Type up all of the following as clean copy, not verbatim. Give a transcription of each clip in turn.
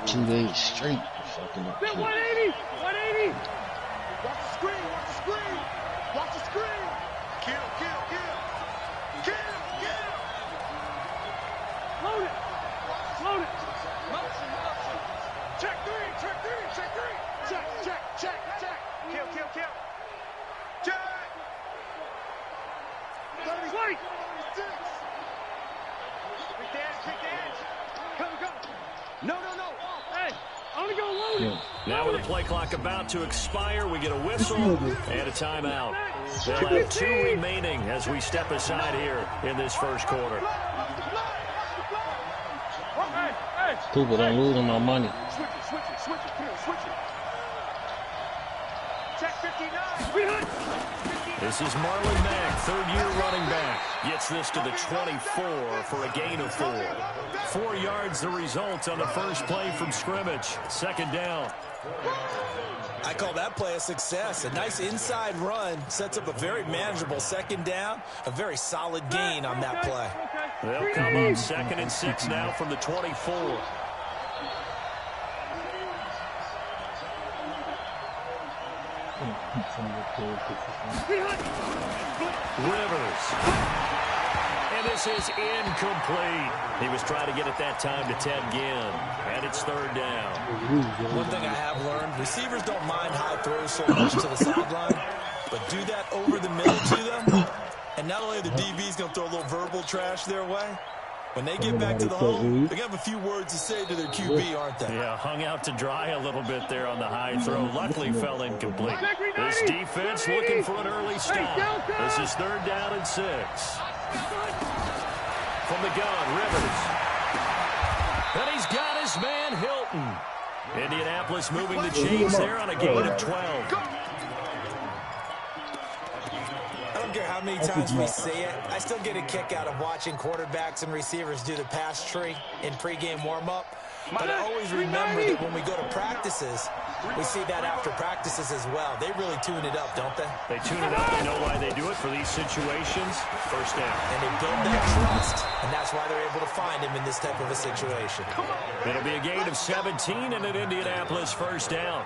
2 days straight. Fucking up. 180! 180! Watch the screen! Watch the screen! Watch the screen! Kill! Kill! Kill! Kill! Kill! Load it! Load it! Motion! Motion! Check three! Check three! Check three! Check! Check! Check! Check! Kill! Kill! Kill! Check! 30! 36! Big dance! Big dance! Come! Come! No! No! No! Hey! I'm gonna go load it! Now with the play clock about to expire, we get a whistle and a timeout. They'll have 2 remaining as we step aside here in this first quarter. Stupid, I'm losing my money. Switch it, switch it, switch it, switch it. Check 59. This is Marlon Mack, third-year running back. Gets this to the 24 for a gain of 4. 4 yards the result on the first play from scrimmage. Second down. I call that play a success. A nice inside run sets up a very manageable second down. A very solid gain on that play. They'll come up 2nd and 6 now from the 24. Rivers. And this is incomplete. He was trying to get it that time to Ted Ginn. And it's 3rd down. One thing I have learned, receivers don't mind high throws so much to the sideline, but do that over the middle to them. And not only are the DBs going to throw a little verbal trash their way, when they get back to the hole, they're going to have a few words to say to their QB, aren't they? Yeah, hung out to dry a little bit there on the high throw. Luckily fell incomplete. This defense looking for an early stop. This is 3rd down and 6. From the gun, Rivers. And he's got his man, Hilton. Indianapolis moving the chains there on a gain of 12. I don't care how many times we say it, I still get a kick out of watching quarterbacks and receivers do the pass tree in pregame warm-up. But I always remember that when we go to practices, we see that after practices as well. They really tune it up, don't they? They tune it up. They know why they do it for these situations. First down. And they build that trust, and that's why they're able to find him in this type of a situation. It'll be a gain of 17 and an Indianapolis first down.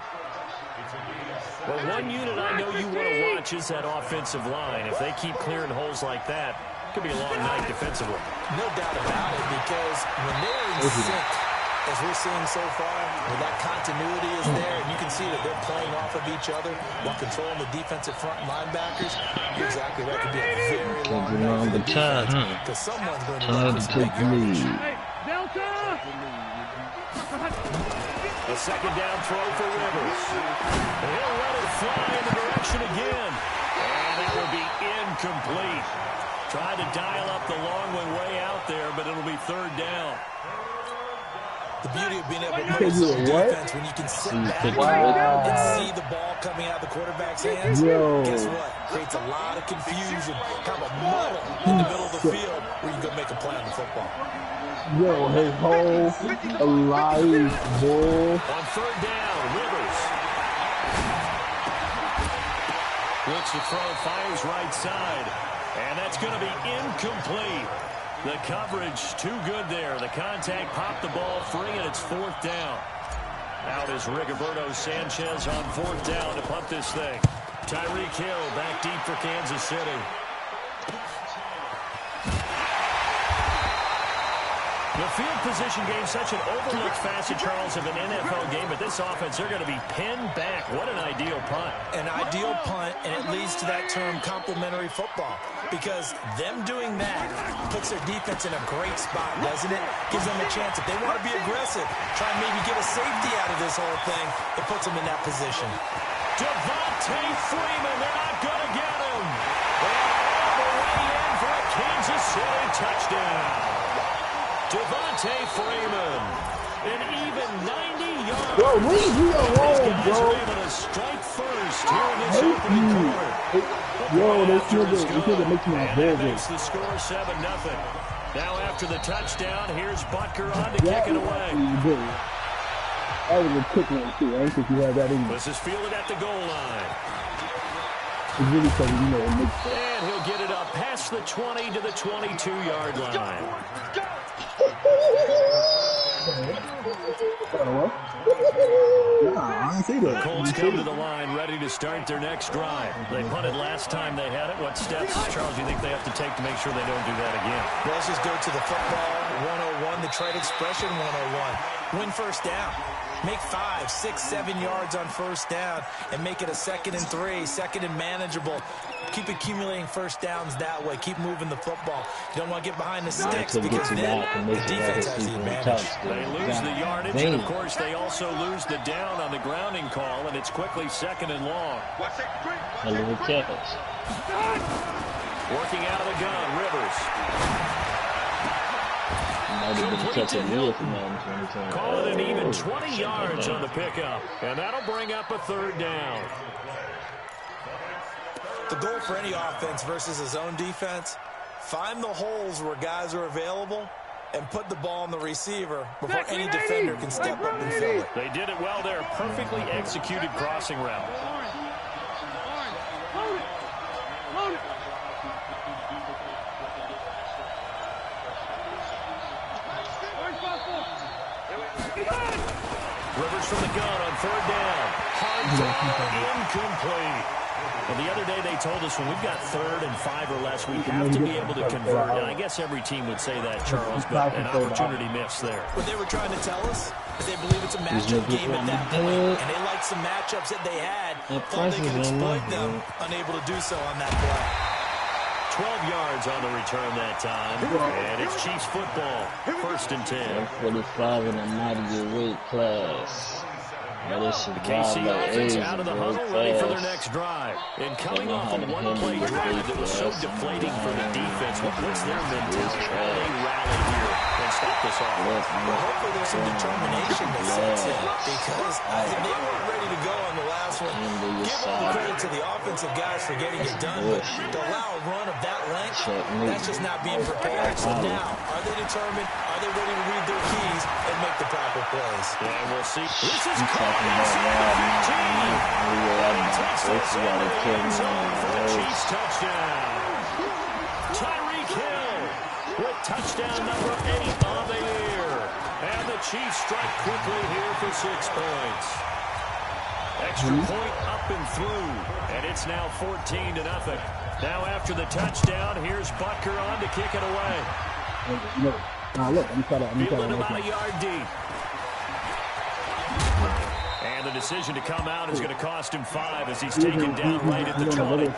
Well, one unit I know you want to watch is that offensive line. If they keep clearing holes like that, it could be a long night defensively. No doubt about it, because when they're in sync, as we're seeing so far, where that continuity is there, and you can see that they're playing off of each other while controlling the defensive front linebackers, you're exactly right. It could be a very long night for the defense, because someone's going to run some big yardage. A second down throw for Rivers. And he'll let it fly in the direction again. And that will be incomplete. Tried to dial up the long one way out there, but it'll be 3rd down. The beauty of being able to play zone defense when you can sit back and see the ball coming out of the quarterback's hands, guess what? Creates a lot of confusion, kind of a muddle in the middle of the field where you can go make a play on the football. Yo, his whole alive ball. On 3rd down, Rivers. Looks to throw, fires right side. And that's going to be incomplete. The coverage too good there. The contact popped the ball free, and it's 4th down. Out is Rigoberto Sanchez on 4th down to punt this thing. Tyreek Hill back deep for Kansas City. The field position game, such an overlooked facet, Charles, of an NFL game, but this offense, they're going to be pinned back. What an ideal punt. An ideal punt, and it leads to that term complementary football, because them doing that puts their defense in a great spot, doesn't it? Gives them a chance. If they want to be aggressive, try and maybe get a safety out of this whole thing, it puts them in that position. Devontae Freeman, they're not going to get him. They're all the way in for a Kansas City touchdown. Devontae Freeman, an even 90 yards. Bro, leave me alone, bro. Able to strike first here in this opening quarter. Yo, this nigga makes me and makes the score 7-0. Now after the touchdown, here's Butker on to kick it away. That was a quick one, too. I don't think you had that in. This is fielded at the goal line. It's really funny, you know, it makes sense. And he'll get it up past the 20 to the 22-yard line. The Colts come to the line ready to start their next drive. They punted last time they had it. What steps, Charles, do you think they have to take to make sure they don't do that again? Well, let's just go to the football 101, the trade expression 101. Win first down. Make 5, 6, 7 yards on first down and make it a 2nd and 3, 2nd and manageable. Keep accumulating first downs that way. Keep moving the football. You don't want to get behind the sticks because then the defense has the advantage. They lose the yardage, and of course they also lose the down on the grounding call, and it's quickly 2nd and long. Hello, catch. Working out of the gun, Rivers. Call it an even 20 yards on the pickup, and that'll bring up a 3rd down. The goal for any offense versus a zone defense, find the holes where guys are available and put the ball on the receiver before any defender can step up and fill it. They did it well there. Perfectly executed crossing route. Rivers from the gun on 3rd down. Hard incomplete. Well, the other day they told us when we've got 3rd and 5 or less, we have to be able to convert. And I guess every team would say that, Charles, but an opportunity missed there. What they were trying to tell us is they believe it's a matchup game at that point, and they liked some matchups that they had, thought they could exploit them, unable to do so on that play. 12 yards on the return that time, and it's Chiefs football, 1st and 10. 45 in a mighty weight class. The KC offense out of the huddle, ready for their next drive. And coming off a one-play drive that was so deflating for the defense, what's their mentality? How do they rally here and stop this off? Well, hopefully there's some determination that sets in, because they weren't ready to go on the last one. Give all the credit to the offensive guys for getting it done, but to allow a run of that length, that's just not being prepared. So now, are they determined? Are they ready to read their keys and make the proper plays? And we'll see. This is caught inside the 15. Takes this into the end zone for the Chiefs touchdown. Tyreek Hill with touchdown number 8 on the year. And the Chiefs strike quickly here for 6 points. Extra point up and through, and it's now 14-0. Now after the touchdown, here's Butker on to kick it away. Fielding about a yard deep. And the decision to come out is going to cost him 5 as he's taken down right at the 20.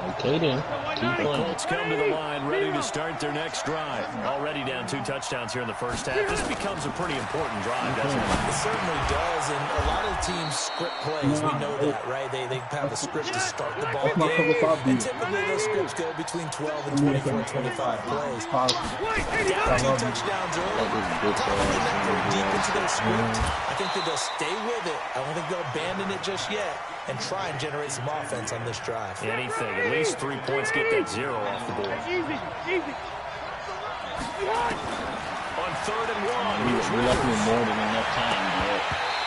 Okay, then. The Colts come to the line ready to start their next drive. Already down 2 touchdowns here in the first half. This becomes a pretty important drive, doesn't it? It certainly does, and a lot of teams script plays. We know that, right? They have a script to start the ball game, and typically those scripts go between 12 and 24, 25 plays. Down 2 touchdowns early. Probably not very deep into their script. I think that they'll stay with it. I don't think they'll abandon it just yet and try and generate some offense on this drive. Anything. At least 3 points, get that 0 off the board. On 3rd and 1, here's Rivers. More than enough time,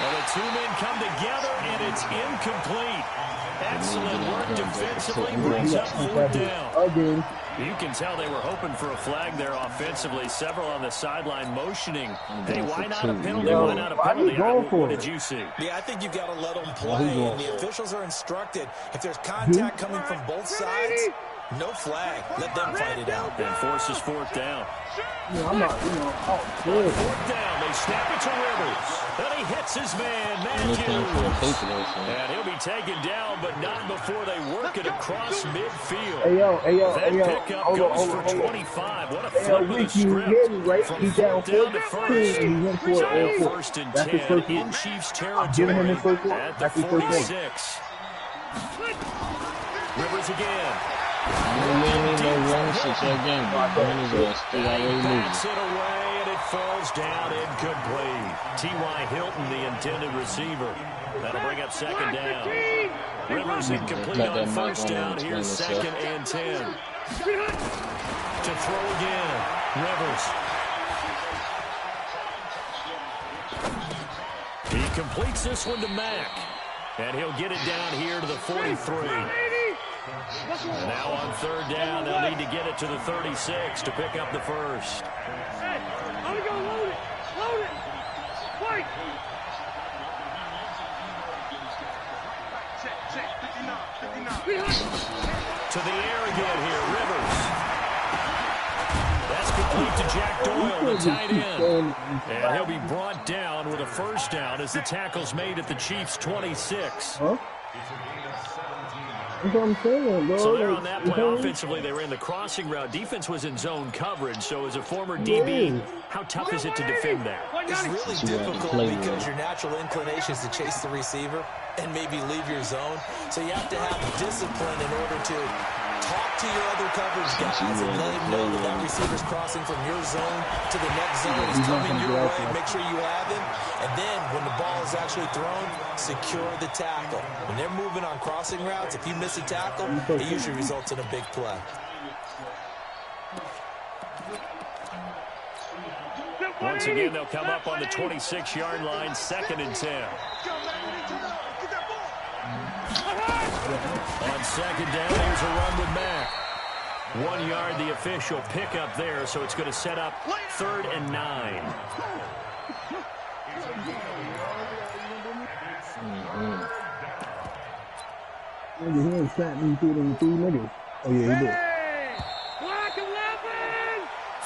Well, the 2 men come together, and it's incomplete. Excellent work defensively, brings up 4th down. You can tell they were hoping for a flag there offensively. Several on the sideline motioning. Hey, why not a penalty? Why not a penalty? What did you see? Yeah, I think you've got to let them play. And the officials are instructed, if there's contact coming from both sides, no flag. Let them fight it out. And forces 4th down. I'm not, 4th down, they snap it to Rivers. And he hits his man, Matthews. And he'll be taken down, but not before they work it across midfield. That pickup goes for 25. What a flip of the script. From 4th down to 1st. Now 1st and 10 in Chiefs territory at the 46. Rivers again. Bats it away, and it falls down incomplete. T.Y. Hilton, the intended receiver. That'll bring up 2nd down. Rivers incomplete on 1st down. Here's 2nd and 10. To throw again. Rivers. He completes this one to Mack. And he'll get it down here to the 43. And now on 3rd down, they'll need to get it to the 36 to pick up the 1st. Doyle, the tight end. And he'll be brought down with a first down as the tackle's made at the Chiefs' 26. Huh? That's what I'm saying, bro. So there on that play, offensively, they ran the crossing route. Defense was in zone coverage. So as a former DB, how tough is it to defend that? It's really difficult because your natural inclination is to chase the receiver and maybe leave your zone. So you have to have discipline in order to talk to your other coverage guys and let him know that that receiver's crossing from your zone to the next zone. He's coming your way. Make sure you have him. And then when the ball is actually thrown, secure the tackle. When they're moving on crossing routes, if you miss a tackle, it usually results in a big play. Once again, they'll come up on the 26-yard line, 2nd and 10. On 2nd down, here's a run with Mack. 1 yard, the official pickup there, so it's going to set up 3rd and 9. He ain't shot me through them 3 niggas. Oh, yeah, he did.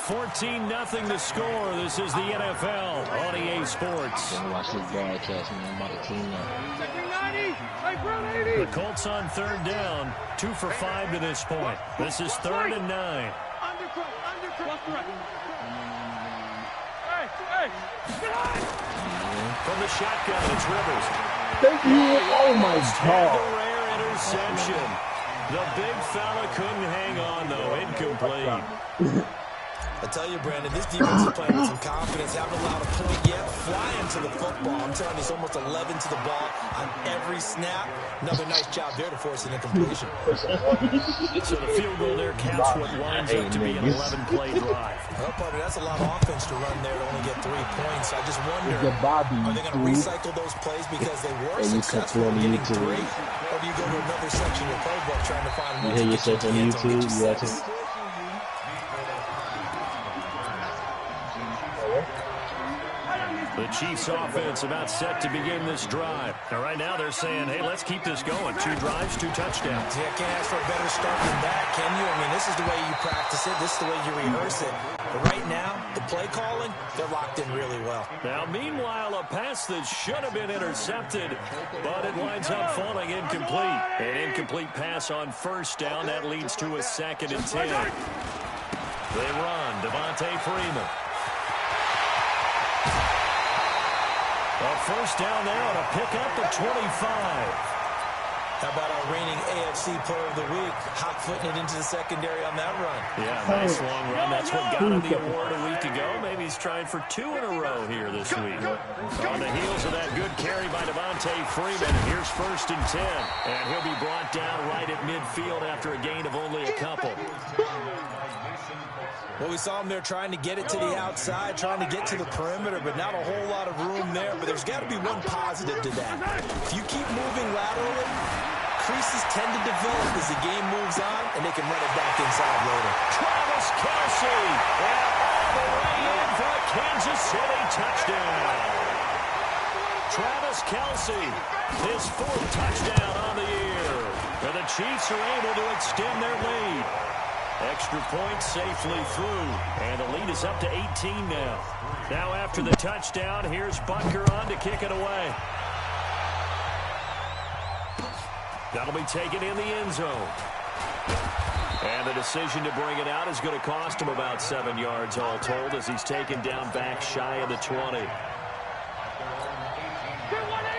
14-0 the score. This is the NFL on EA Sports. Watch this broadcast, man. I'm about to clean up. The Colts on 3rd down. 2 for 5 to this point. This is 3rd and 9. From the shotgun, it's Rivers. Thank you. Oh, my God. The rare interception. The big fella couldn't hang on, though. Incomplete. I tell you, Brandon, this defense is playing with some confidence. Haven't allowed a point yet. Flying to the football. I'm telling you, it's almost 11 to the ball on every snap. Another nice job there to force an incompletion. So the field goal there caps what winds up to be an 11-play drive. Well, partner, that's a lot of offense to run there to only get 3 points. I just wonder, are they going to recycle those plays because they were successful in getting 3? Or do you go to another section of the playbook trying to find one? You hear yourself on YouTube? You watching? The Chiefs offense about set to begin this drive. And right now they're saying, hey, let's keep this going. 2 drives, 2 touchdowns. Yeah, can't ask for a better start than that, can you? I mean, this is the way you practice it. This is the way you rehearse it. But right now, the play calling, they're locked in really well. Now, meanwhile, a pass that should have been intercepted, but it winds up falling incomplete. An incomplete pass on 1st down. That leads to a 2nd and 10. They run. Devontae Freeman. A 1st down there on a pickup at 25. How about our reigning AFC Player of the Week, hot-footing it into the secondary on that run? Yeah, nice long run. That's what got him the award a week ago. Maybe he's trying for 2 in a row here this week. On the heels of that good carry by Devontae Freeman, here's 1st and 10. And he'll be brought down right at midfield after a gain of only a couple. Well, we saw him there trying to get it to the outside, trying to get to the perimeter, but not a whole lot of room there. But there's got to be one positive to that. If you keep moving laterally, creases tend to develop as the game moves on, and they can run it back inside later. Travis Kelce, and all the way in for a Kansas City touchdown. Travis Kelce, his 4th touchdown on the year. And the Chiefs are able to extend their lead. Extra point safely through, and the lead is up to 18 now. Now after the touchdown, here's Butker on to kick it away. That'll be taken in the end zone. And the decision to bring it out is going to cost him about 7 yards all told as he's taken down back shy of the 20.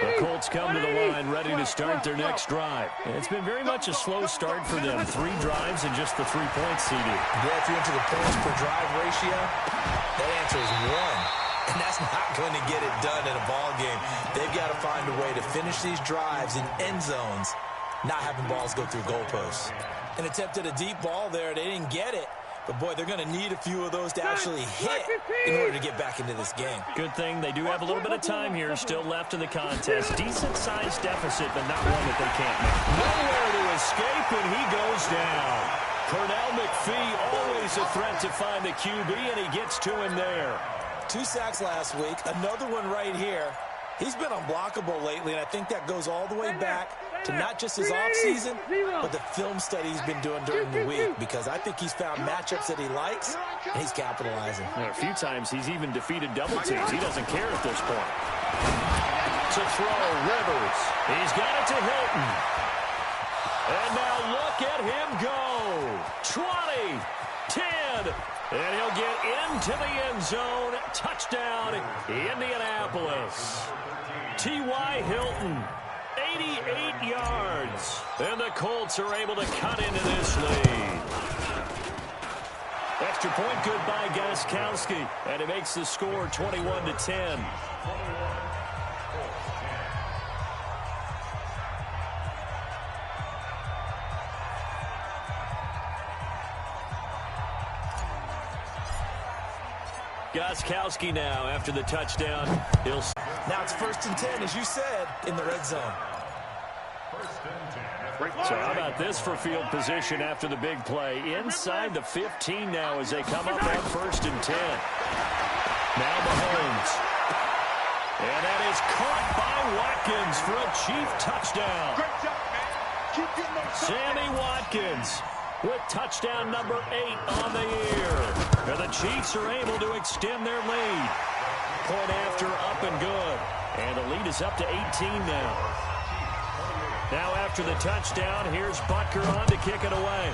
The Colts come to the line ready to start their next drive. And it's been very much a slow start for them. 3 drives and just the 3 points, CD. Yeah, if you're into the points per drive ratio, that answer is 1. And that's not going to get it done in a ball game. They've got to find a way to finish these drives in end zones, not having balls go through goalposts. An attempt at a deep ball there. They didn't get it. But, boy, they're going to need a few of those to actually hit in order to get back into this game. Good thing they do have a little bit of time here still left in the contest. Decent-sized deficit, but not one that they can't make. Nowhere to escape, and he goes down. Pernell McPhee, always a threat to find the QB, and he gets to him there. 2 sacks last week, another one right here. He's been unblockable lately, and I think that goes all the way back to not just his offseason, but the film study he's been doing during the week, because I think he's found matchups that he likes, and he's capitalizing. A few times he's even defeated double teams. He doesn't care at this point. To throw, Rivers. He's got it to Hilton. And now look at him go. 20, 10, and he'll get into the end zone. Touchdown, Indianapolis. T.Y. Hilton, 88 yards. And the Colts are able to cut into this lead. Extra point good by Gostkowski, and it makes the score 21-10. Gostkowski now after the touchdown. Now it's 1st and 10, as you said, in the red zone. So how about this for field position after the big play? Inside the 15 now as they come up on 1st and 10. Now Mahomes. And that is caught by Watkins for a Chief touchdown. Sammy Watkins with touchdown number 8 on the year. And the Chiefs are able to extend their lead. Point after up and good. And the lead is up to 18 now. Now after the touchdown, here's Butker on to kick it away.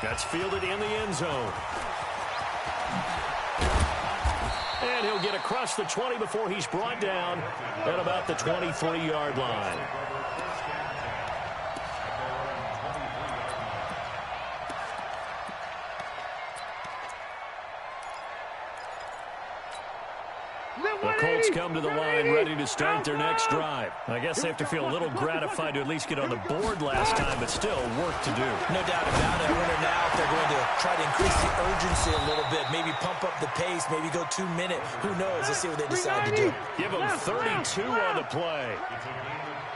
That's fielded in the end zone. And he'll get across the 20 before he's brought down at about the 23-yard line. The Colts come to the line ready to start their next drive. I guess they have to feel a little gratified to at least get on the board last time, but still work to do. No doubt about it. I wonder now if they're going to try to increase the urgency a little bit, maybe pump up the pace, maybe go 2 minute. Who knows? Let's see what they decide to do. Give them 32 on the play.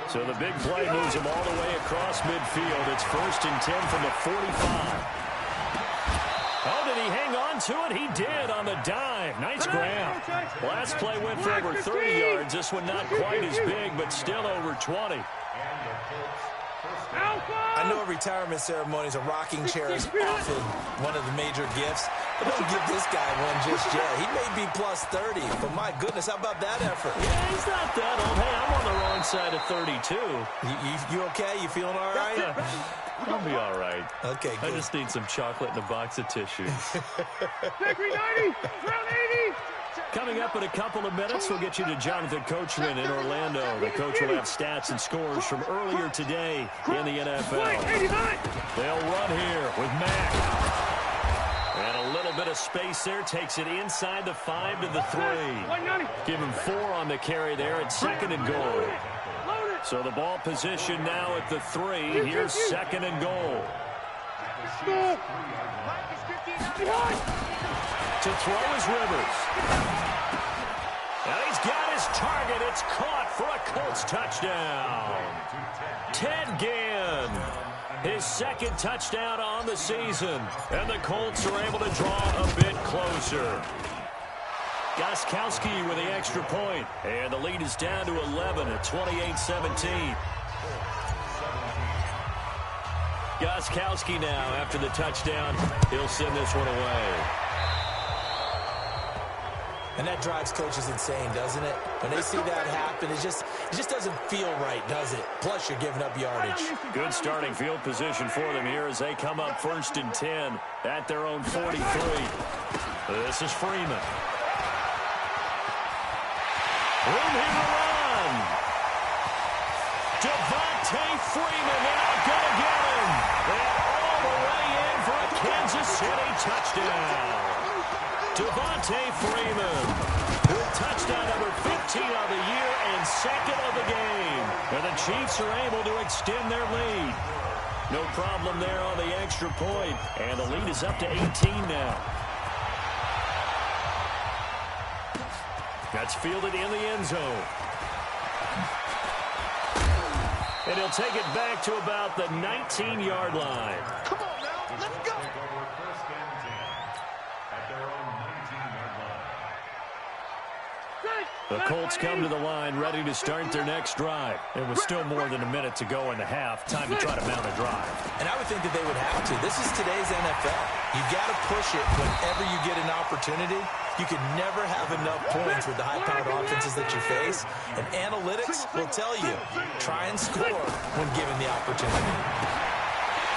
So the big play moves them all the way across midfield. It's 1st and 10 from the 45. Oh, did he hang on to it? He did on the dive. Nice grab. Last play went for over 30 yards. This one not quite as big, but still over 20. I know retirement ceremonies, a rocking chair is often one of the major gifts. But don't give this guy one just yet. He may be plus 30, but my goodness, how about that effort? Yeah, he's not that old. Hey, I'm on the wrong side of 32. You okay? You feeling all right? I'll be all right. Okay, good. I just need some chocolate and a box of tissues. Coming up in a couple of minutes, we'll get you to Jonathan Coachman in Orlando. The coach will have stats and scores from earlier today in the NFL. They'll run here with Mack. And a little bit of space there. Takes it inside the 5 to the 3. Give him 4 on the carry there at 2nd and goal. So the ball position now at the 3. Here's 2nd and goal. To throw is Rivers. And he's got his target. It's caught for a Colts touchdown. Ted Ginn, his 2nd touchdown on the season. And the Colts are able to draw a bit closer. Gostkowski with the extra point. And the lead is down to 11 at 28-17. Gostkowski now after the touchdown. He'll send this one away. And that drives coaches insane, doesn't it? When they see that happen, it just doesn't feel right, does it? Plus, you're giving up yardage. Good starting field position for them here as they come up 1st and 10 at their own 43. This is Freeman. Room here to run. Devontae Freeman now going to get him. And all the way in for a Kansas City touchdown. Devontae Freeman with touchdown number 15 of the year and 2nd of the game. And the Chiefs are able to extend their lead. No problem there on the extra point. And the lead is up to 18 now. That's fielded in the end zone. And he'll take it back to about the 19-yard line. Come on now, let's go. The Colts come to the line ready to start their next drive. It was still more than a minute to go in the half. Time to try to mount a drive. And I would think that they would have to. This is today's NFL. You've got to push it whenever you get an opportunity. You can never have enough points with the high-powered offenses that you face. And analytics will tell you, try and score when given the opportunity.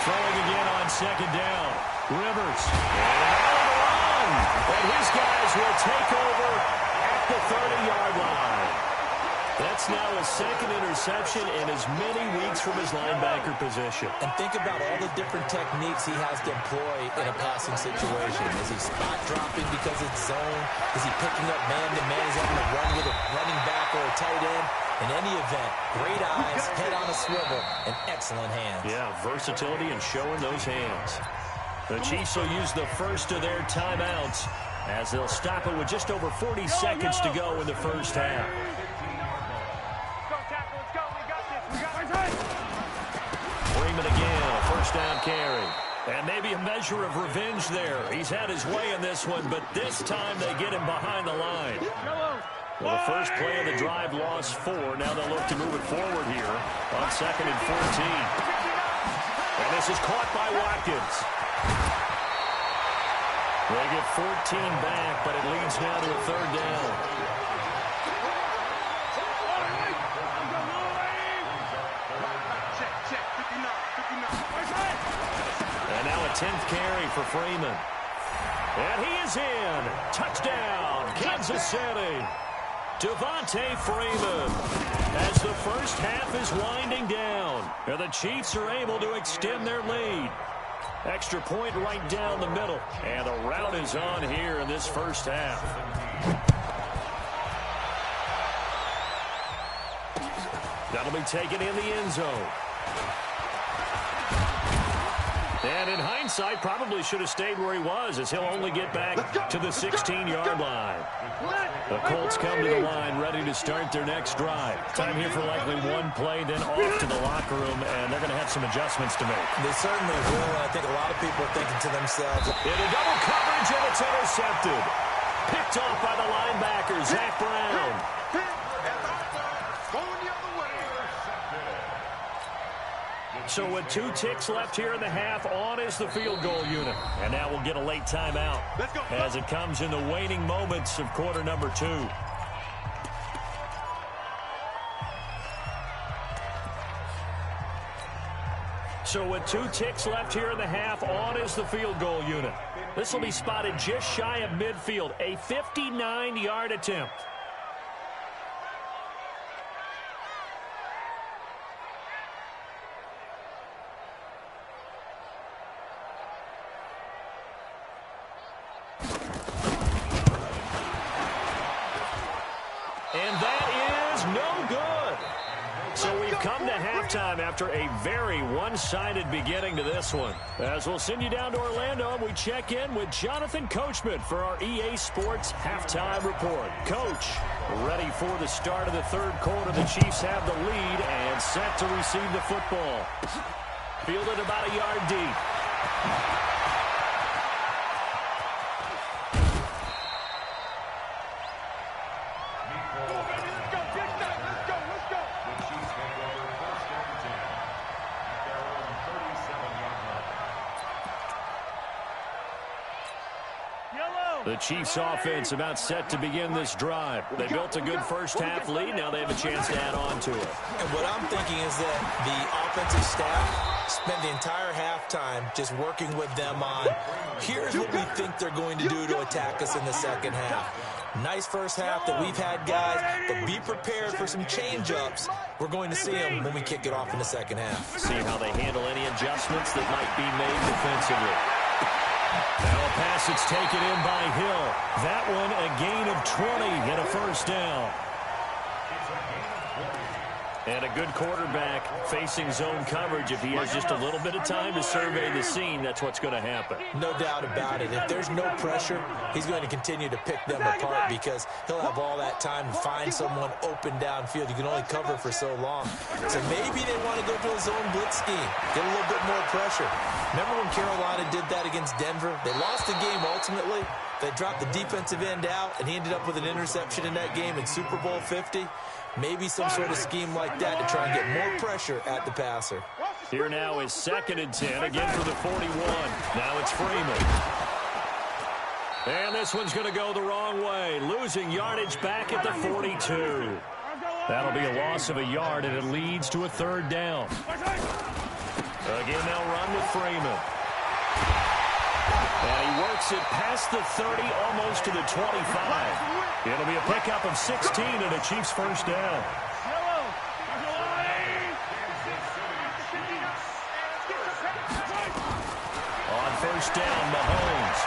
Throwing again on second down. Rivers. And his guys will take over at the 30-yard line. That's now his second interception in as many weeks from his linebacker position. And think about all the different techniques he has to employ in a passing situation. Is he spot dropping because it's zone? Is he picking up man-to-man? Is he having to run with a running back or a tight end? In any event, great eyes, head on a swivel, and excellent hands. Yeah, versatility and showing those hands. The Chiefs will use the first of their timeouts as they'll stop it with just over 40 seconds to go in the first half. Freeman again, a first down carry. And maybe a measure of revenge there. He's had his way in this one, but this time they get him behind the line. Well, the first play of the drive lost 4. Now they'll look to move it forward here on 2nd and 14. And this is caught by Watkins. They get 14 back, but it leads now to a 3rd down. And now a 10th carry for Freeman. And he is in. Touchdown, Kansas City. Devontae Freeman as the first half is winding down. And the Chiefs are able to extend their lead. Extra point right down the middle. And the route is on here in this first half. That'll be taken in the end zone. And in hindsight, probably should have stayed where he was, as he'll only get back to the 16-yard line. The Colts come to the line ready to start their next drive. Time here for likely one play, then off to the locker room, and they're going to have some adjustments to make. They certainly will, and I think a lot of people are thinking to themselves, into double coverage, and it's intercepted. Picked off by the linebacker, Zach Brown. So with 2 ticks left here in the half, on is the field goal unit. And now we'll get a late timeout as it comes in the waning moments of quarter number 2. So with 2 ticks left here in the half, on is the field goal unit. This will be spotted just shy of midfield, a 59-yard attempt. And that is no good. So we've come to halftime after a very one-sided beginning to this one. As we'll send you down to Orlando, and we check in with Jonathan Coachman for our EA Sports Halftime Report. Coach, ready for the start of the 3rd quarter. The Chiefs have the lead and set to receive the football. Fielded about a yard deep. The Chiefs offense about set to begin this drive. They built a good first half lead. Now they have a chance to add on to it. And what I'm thinking is that the offensive staff spent the entire halftime just working with them on, here's what we think they're going to do to attack us in the second half. Nice first half that we've had, guys, but be prepared for some change-ups. We're going to see them when we kick it off in the second half. See how they handle any adjustments that might be made defensively. Now a pass that's taken in by Hill. That one a gain of 20 and a first down. And a good quarterback facing zone coverage. If he has just a little bit of time to survey the scene, that's what's going to happen. No doubt about it. If there's no pressure, he's going to continue to pick them apart because he'll have all that time to find someone open downfield. You can only cover for so long. So maybe they want to go to a zone blitz scheme, get a little bit more pressure. Remember when Carolina did that against Denver? They lost the game ultimately. They dropped the defensive end out, and he ended up with an interception in that game in Super Bowl 50. Maybe some sort of scheme like that to try and get more pressure at the passer. Here now is 2nd and 10, again for the 41. Now it's Freeman. And this one's going to go the wrong way, losing yardage back at the 42. That'll be a loss of a yard, and it leads to a 3rd down. Again, they'll run with Freeman. And he works it past the 30, almost to the 25. It'll be a pickup of 16 and a Chiefs 1st down. On 1st down, Mahomes.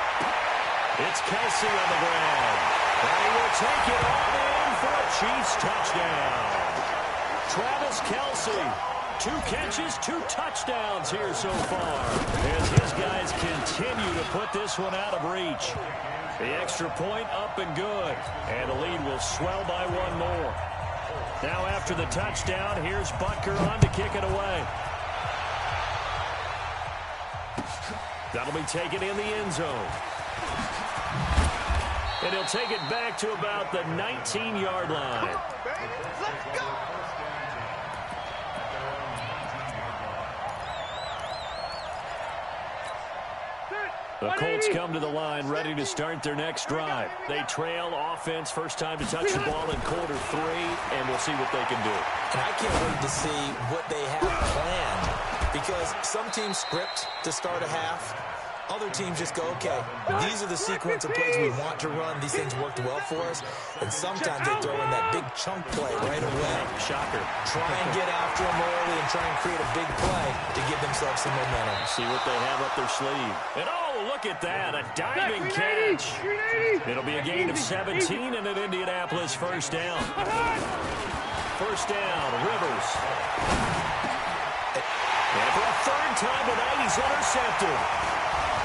It's Kelsey on the ground. And he will take it on in for a Chiefs touchdown. Travis Kelsey. 2 catches, 2 touchdowns here so far as his guys continue to put this one out of reach. The extra point up and good, and the lead will swell by 1 more. Now after the touchdown, here's Butker on to kick it away. That'll be taken in the end zone. And he'll take it back to about the 19-yard line. Let's go! The Colts come to the line ready to start their next drive. They trail offense, first time to touch the ball in quarter 3, and we'll see what they can do. And I can't wait to see what they have planned, because some teams script to start a half. Other teams just go, okay, these are the sequence of plays we want to run. These things worked well for us. And sometimes they throw in that big chunk play right away. Shocker. Try and get after them early and try and create a big play to give themselves some momentum. See what they have up their sleeve. And oh, look at that, a diving catch. It'll be a gain of 17 and an Indianapolis 1st down. 1st down, Rivers. And for a 3rd time tonight, he's intercepted.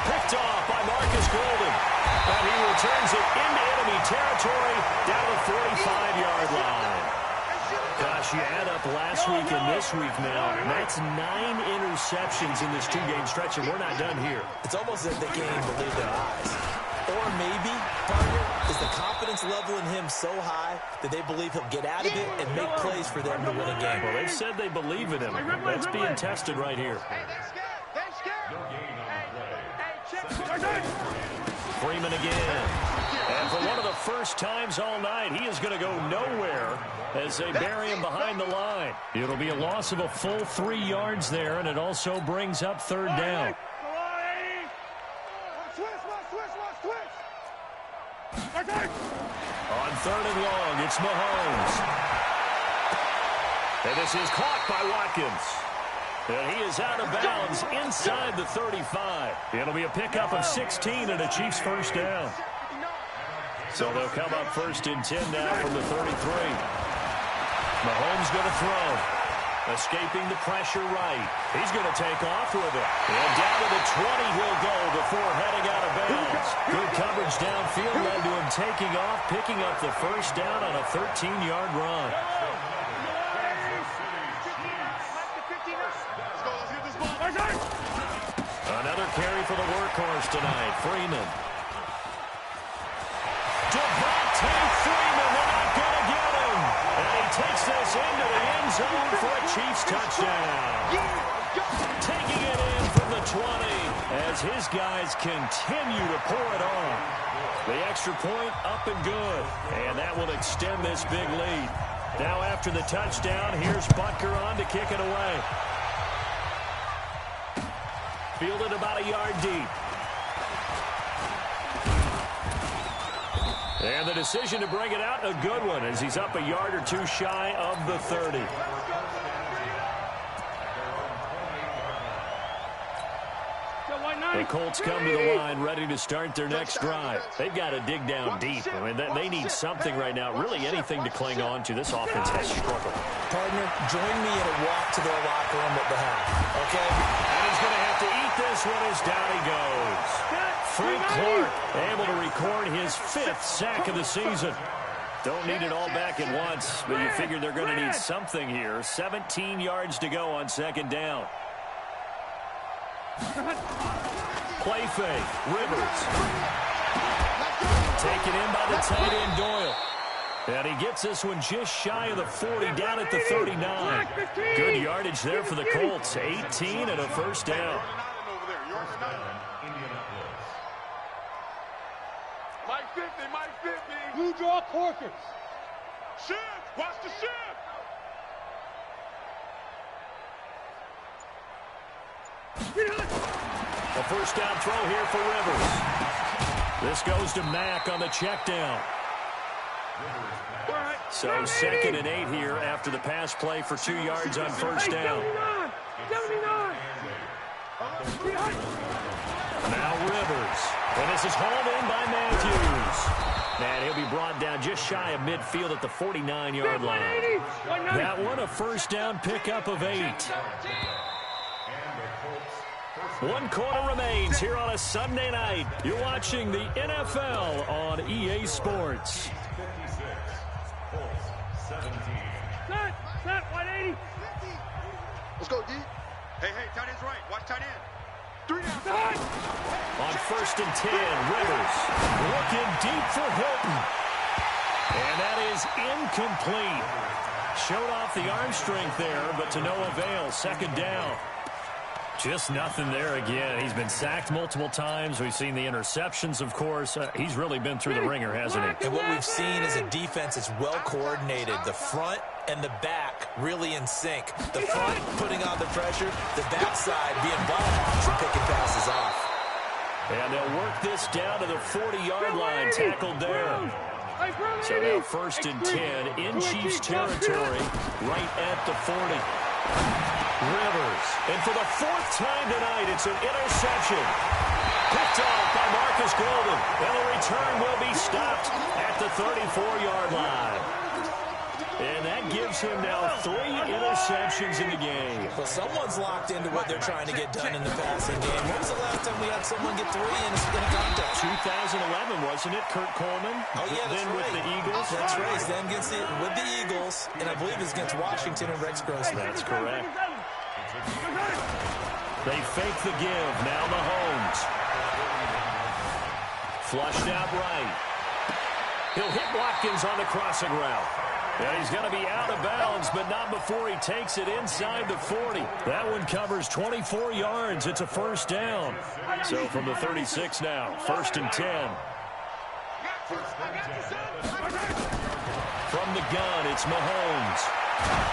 Picked off by Marcus Golden. And he returns it into enemy territory down the 45-yard line. Gosh, you add up last week and this week now, that's 9 interceptions in this 2-game stretch, and we're not done here. It's almost as if they can't even believe their eyes. Or maybe, partner, is the confidence level in him so high that they believe he'll get out of it and make plays for them to win a game. Well, they've said they believe in him. That's being tested right here. Freeman again. And for one of the first times all night, he is going to go nowhere as they bury him behind the line. It'll be a loss of a full 3 yards there, and it also brings up 3rd down. On 3rd and long, it's Mahomes. And this is caught by Watkins. And he is out of bounds inside the 35. It'll be a pickup of 16 and a Chiefs 1st down. So they'll come up 1st and 10 now from the 33. Mahomes going to throw. Escaping the pressure right. He's going to take off with it. And down to the 20 he'll go before heading out of bounds. Good coverage downfield led to him taking off, picking up the 1st down on a 13-yard run. Another carry for the workhorse tonight, Freeman. Devontae Freeman, they're not going to get him. And he takes this into the end zone for a Chiefs touchdown. Taking it in from the 20 as his guys continue to pour it on. The extra point up and good. And that will extend this big lead. Now after the touchdown, here's Butker on to kick it away. Fielded about a yard deep. And the decision to bring it out, a good one, as he's up a yard or 2 shy of the 30. The Colts come to the line ready to start their next drive. They've got to dig down deep. I mean, they need something right now, really anything to cling on to. This offense has struggled. Partner, join me in a walk to their locker room at the half, okay? And he's going to have to eat this one as down he goes. Frank Clark able to record his 5th sack of the season. Don't need it all back at once, but you figure they're going to need something here. 17 yards to go on 2nd down. Play fake. Rivers. Taken in by the tight end, Doyle. And he gets this one just shy of the 40, down at the 39. Good yardage there for the Colts. 18 and a first down. Mike 50, Mike 50. Blue draw Corkers. Shift, watch the shift. A first down throw here for Rivers. This goes to Mack on the check down. So 2nd and 8 here after the pass play for 2 yards on first down. 79. Now Rivers. And this is hauled in by Matthews. And he'll be brought down just shy of midfield at the 49-yard line. That one a first down pickup of 8. 1 quarter remains here on a Sunday night. You're watching the NFL on EA Sports. Set, 180. Let's go, D. Hey, tight end's right. Watch tight end. 3 down. On 1st and 10, Rivers looking deep for Hilton. And that is incomplete. Showed off the arm strength there, but to no avail. 2nd down. Just nothing there again. He's been sacked multiple times. We've seen the interceptions, of course. He's really been through the ringer, hasn't he? And what we've seen is a defense that's well coordinated. The front and the back really in sync. The front putting on the pressure, the backside being ball hawks and picking passes off. And they'll work this down to the 40-yard line, tackled there. So now 1st and 10 in Chiefs territory, right at the 40. Rivers, and for the 4th time tonight, it's an interception. Picked off by Marcus Golden, and the return will be stopped at the 34-yard line. And that gives him now 3 interceptions in the game. Well, someone's locked into what they're trying to get done in the passing game. When was the last time we had someone get 3 in a contest? 2011, wasn't it, Kurt Coleman? Oh, yeah, that's then right. with the Eagles. That's right. Then with the Eagles, and I believe it's against Washington and Rex Grossman. That's correct. They fake the give. Now Mahomes. Flushed out right. He'll hit Watkins on the crossing route. And he's going to be out of bounds, but not before he takes it inside the 40. That one covers 24 yards. It's a first down. So from the 36 now, 1st and 10. From the gun, it's Mahomes.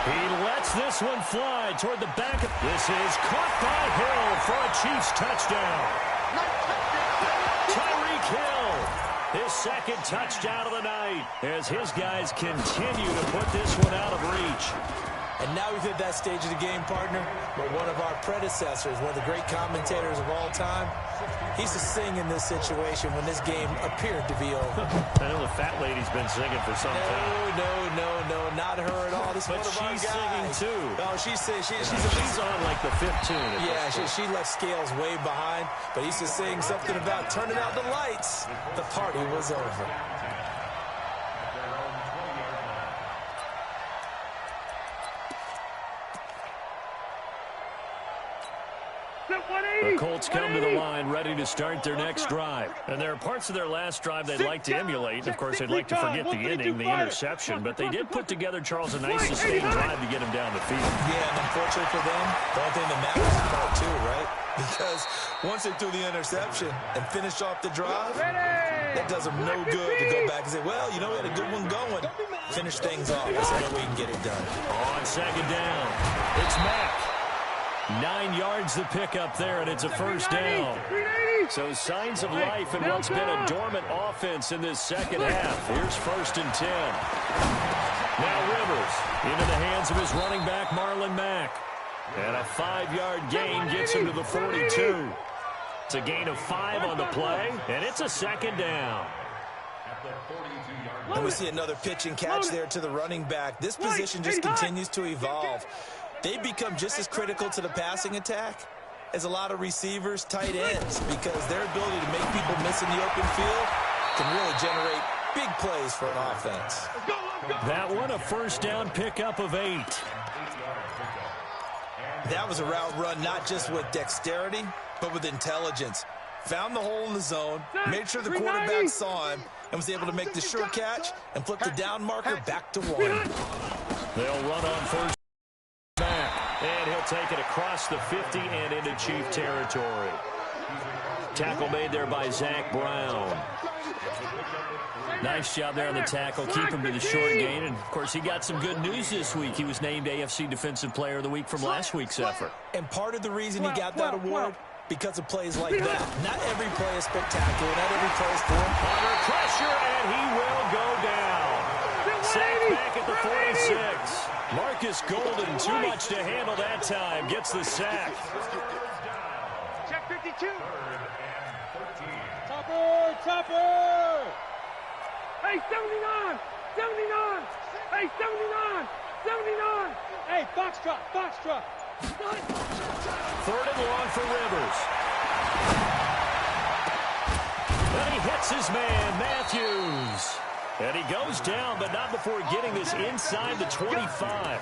He lets this one fly toward the back. This is caught by Hill for a Chiefs touchdown. Tyreek Hill. His 2nd touchdown of the night as his guys continue to put this one out of reach. And now we've hit that stage of the game, partner, where one of our predecessors, one of the great commentators of all time, he's to sing in this situation when this game appeared to be over. I know the fat lady's been singing for some time. No, not her at all. This but is one of she's our guys. singing, too. Oh, she's on like the 5th tune. Yeah, she left Scales way behind, but he's just saying something about turning out the lights. The party was over. The Colts come to the line ready to start their next drive. And there are parts of their last drive they'd like to emulate. Of course, they'd like to forget the inning, the interception. But they did put together, Charles, a nice sustained drive to get him down the field. Yeah, and unfortunately for them, the only thing that matters is part 2, right? Because once they threw the interception and finished off the drive, that does them no good to go back and say, well, you know, we had a good one going. Finish things off so that we can get it done. On 2nd down, it's Mack. 9 yards to pick up there, and it's a first down. So signs of life in what's been a dormant offense in this 2nd half. Here's 1st and 10. Now Rivers into the hands of his running back, Marlon Mack. And a 5-yard gain gets him to the 42. It's a gain of 5 on the play, and it's a 2nd down. And we see another pitch and catch there to the running back. This position just continues to evolve. They become just as critical to the passing attack as a lot of receivers, tight ends, because their ability to make people miss in the open field can really generate big plays for an offense. That one a first down pickup of 8. That was a route run not just with dexterity, but with intelligence. Found the hole in the zone, made sure the quarterback saw him, and was able to make the sure catch and flip the down marker back to 1. They'll run on first back, and he'll take it across the 50 and into Chief territory. Tackle made there by Zach Brown. Nice job there on the tackle. Keep him to the short gain. And, of course, he got some good news this week. He was named AFC Defensive Player of the Week from last week's effort. And part of the reason he got that award, because of plays like that. Not every play is spectacular. Not every play is form. Under pressure, and he will go down. Sacked back at the 46. Marcus Golden, too much to handle that time. Gets the sack. Check 52. Topper! Hey, 79! 79! Hey, 79! 79! Hey, Foxtrot! Third and long for Rivers. And he hits his man, Matthews. And he goes down, but not before getting this inside the 25.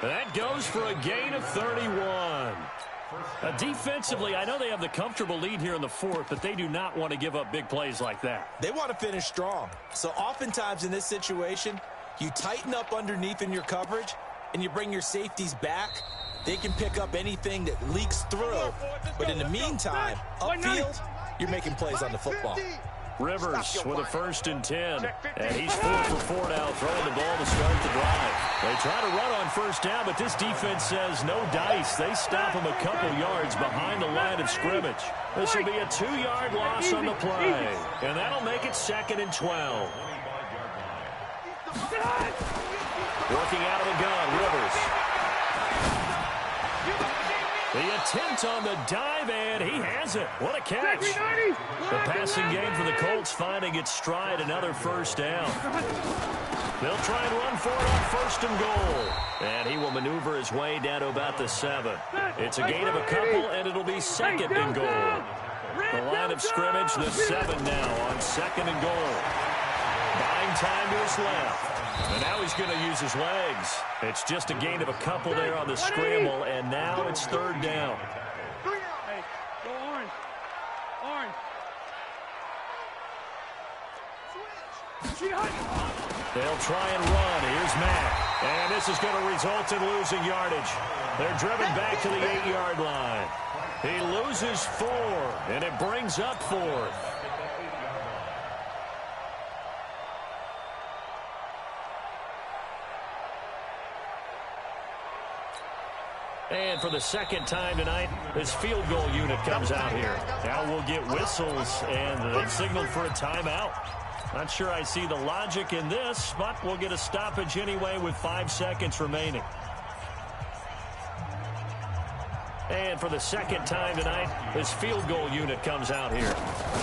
That goes for a gain of 31. Defensively, I know they have the comfortable lead here in the fourth, but they do not want to give up big plays like that. They want to finish strong. So oftentimes in this situation, you tighten up underneath in your coverage, and you bring your safeties back. They can pick up anything that leaks through. But in the meantime, upfield, you're making plays on the football. Rivers with a 1st and 10. And he's 4 for 4 now, throwing the ball to start the drive. They try to run on first down, but this defense says no dice. They stop him a couple yards behind the line of scrimmage. This will be a 2-yard loss on the play. And that'll make it 2nd and 12. Working out of the gun, Rivers. The attempt on the dive, and he has it. What a catch. The passing game for the Colts finding its stride, another 1st down. They'll try and run for it on 1st and goal. And he will maneuver his way down to about the 7. It's a gain of a couple, and it'll be 2nd and goal. The line of scrimmage, the 7 now on 2nd and goal. Buying time to his left. And now he's going to use his legs. It's just a gain of a couple there on the scramble, and now it's 3rd down. Hey, go orange. They'll try and run. Here's Mack. And this is going to result in losing yardage. They're driven back to the 8-yard line. He loses 4, and it brings up 4th. And for the 2nd time tonight, this field goal unit comes out here. Now we'll get whistles, and they've signaled for a timeout. Not sure I see the logic in this, but we'll get a stoppage anyway with 5 seconds remaining. And for the 2nd time tonight, this field goal unit comes out here.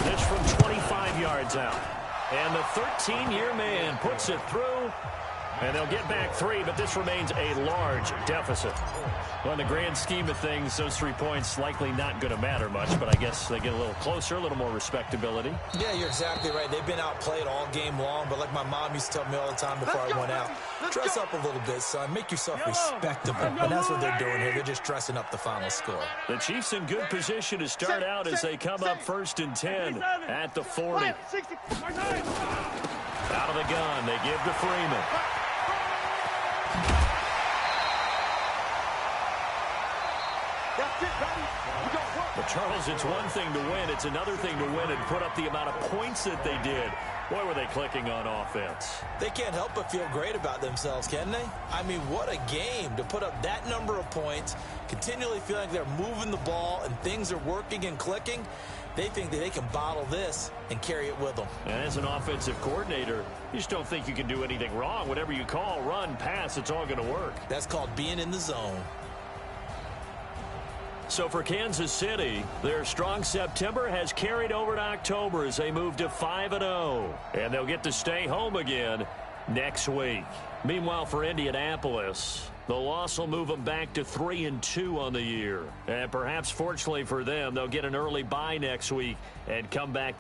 This from 25 yards out. And the 13-year man puts it through. And they'll get back 3, but this remains a large deficit. Well, in the grand scheme of things, those 3 points likely not going to matter much, but I guess they get a little closer, a little more respectability. Yeah, you're exactly right. They've been outplayed all game long, but like my mom used to tell me all the time before I went out, dress up a little bit, son. Make yourself respectable. And that's what they're doing here. They're just dressing up the final score. The Chiefs in good position to start out as they come up 1st and 10 at the 40. Out of the gun, they give to Freeman. But Charles, it's one thing to win. It's another thing to win and put up the amount of points that they did. Boy, were they clicking on offense. They can't help but feel great about themselves, can they? I mean, what a game to put up that number of points, continually feeling like they're moving the ball and things are working and clicking. They think that they can bottle this and carry it with them. And as an offensive coordinator, you just don't think you can do anything wrong. Whatever you call, run, pass, it's all going to work. That's called being in the zone. So for Kansas City, their strong September has carried over to October as they move to 5-0. And they'll get to stay home again next week. Meanwhile, for Indianapolis, the loss will move them back to 3-2 on the year. And perhaps fortunately for them, they'll get an early bye next week and come back